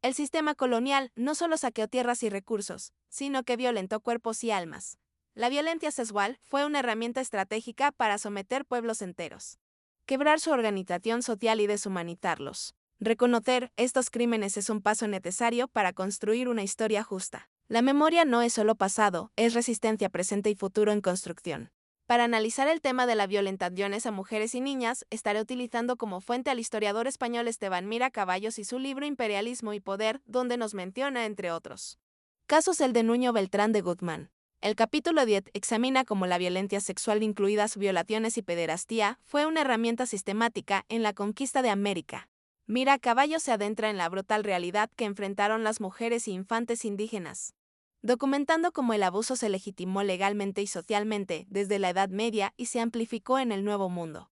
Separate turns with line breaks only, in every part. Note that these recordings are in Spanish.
El sistema colonial no solo saqueó tierras y recursos, sino que violentó cuerpos y almas. La violencia sexual fue una herramienta estratégica para someter pueblos enteros, quebrar su organización social y deshumanizarlos. Reconocer estos crímenes es un paso necesario para construir una historia justa. La memoria no es solo pasado, es resistencia presente y futuro en construcción. Para analizar el tema de las violentaciones a mujeres y niñas, estaré utilizando como fuente al historiador español Esteban Mira Caballos y su libro Imperialismo y Poder, donde nos menciona, entre otros casos, el de Nuño Beltrán de Guzmán. El capítulo 10 examina cómo la violencia sexual, incluidas violaciones y pederastía, fue una herramienta sistemática en la conquista de América. Mira Caballos se adentra en la brutal realidad que enfrentaron las mujeres e infantes indígenas, documentando cómo el abuso se legitimó legalmente y socialmente desde la Edad Media y se amplificó en el Nuevo Mundo.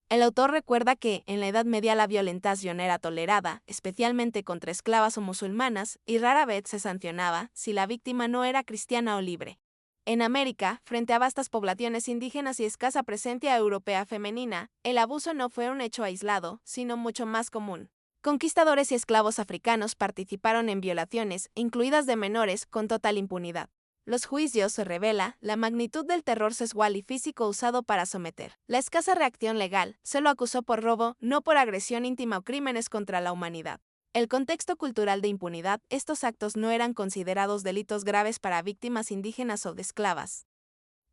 El autor recuerda que, en la Edad Media, la violentación era tolerada, especialmente contra esclavas o musulmanas, y rara vez se sancionaba si la víctima no era cristiana o libre. En América, frente a vastas poblaciones indígenas y escasa presencia europea femenina, el abuso no fue un hecho aislado, sino mucho más común. Conquistadores y esclavos africanos participaron en violaciones, incluidas de menores, con total impunidad. Los juicios revela la magnitud del terror sexual y físico usado para someter. La escasa reacción legal se lo acusó por robo, no por agresión íntima o crímenes contra la humanidad. El contexto cultural de impunidad, estos actos no eran considerados delitos graves para víctimas indígenas o de esclavas.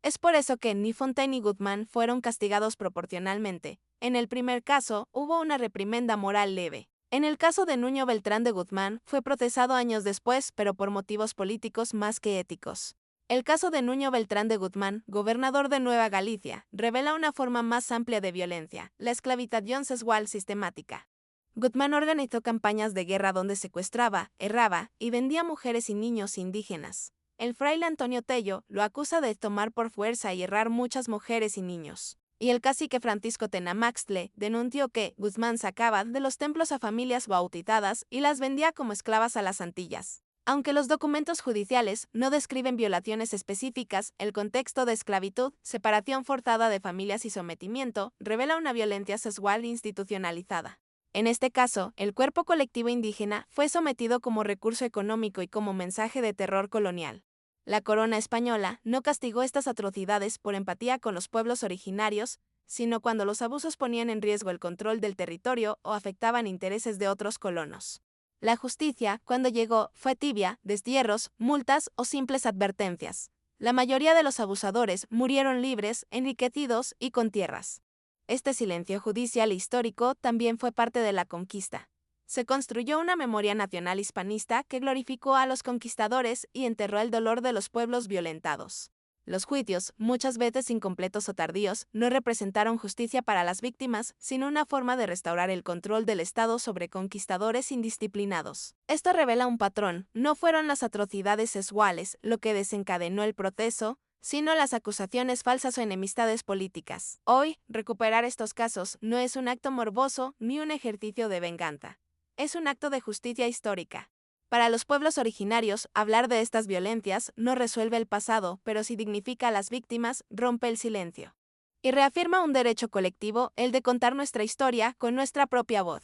Es por eso que ni Fontaine ni Guzmán fueron castigados proporcionalmente. En el primer caso, hubo una reprimenda moral leve. En el caso de Nuño Beltrán de Guzmán, fue procesado años después, pero por motivos políticos más que éticos. El caso de Nuño Beltrán de Guzmán, gobernador de Nueva Galicia, revela una forma más amplia de violencia, la esclavización sexual sistemática. Guzmán organizó campañas de guerra donde secuestraba, erraba y vendía mujeres y niños indígenas. El fraile Antonio Tello lo acusa de tomar por fuerza y errar muchas mujeres y niños. Y el cacique Francisco Tenamaxtle denunció que Guzmán sacaba de los templos a familias bautizadas y las vendía como esclavas a las Antillas. Aunque los documentos judiciales no describen violaciones específicas, el contexto de esclavitud, separación forzada de familias y sometimiento revela una violencia sexual institucionalizada. En este caso, el cuerpo colectivo indígena fue sometido como recurso económico y como mensaje de terror colonial. La corona española no castigó estas atrocidades por empatía con los pueblos originarios, sino cuando los abusos ponían en riesgo el control del territorio o afectaban intereses de otros colonos. La justicia, cuando llegó, fue tibia, destierros, multas o simples advertencias. La mayoría de los abusadores murieron libres, enriquecidos y con tierras. Este silencio judicial e histórico también fue parte de la conquista. Se construyó una memoria nacional hispanista que glorificó a los conquistadores y enterró el dolor de los pueblos violentados. Los juicios, muchas veces incompletos o tardíos, no representaron justicia para las víctimas, sino una forma de restaurar el control del Estado sobre conquistadores indisciplinados. Esto revela un patrón: no fueron las atrocidades sexuales lo que desencadenó el proceso, sino las acusaciones falsas o enemistades políticas. Hoy, recuperar estos casos no es un acto morboso ni un ejercicio de venganza. Es un acto de justicia histórica. Para los pueblos originarios, hablar de estas violencias no resuelve el pasado, pero sí dignifica a las víctimas, rompe el silencio. Y reafirma un derecho colectivo, el de contar nuestra historia con nuestra propia voz.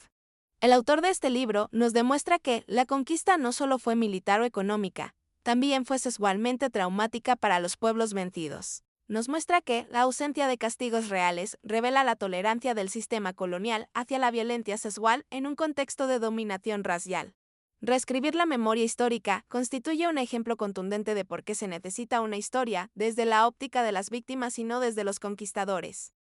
El autor de este libro nos demuestra que la conquista no solo fue militar o económica, también fue sexualmente traumática para los pueblos vencidos. Nos muestra que la ausencia de castigos reales revela la tolerancia del sistema colonial hacia la violencia sexual en un contexto de dominación racial. Reescribir la memoria histórica constituye un ejemplo contundente de por qué se necesita una historia desde la óptica de las víctimas y no desde los conquistadores.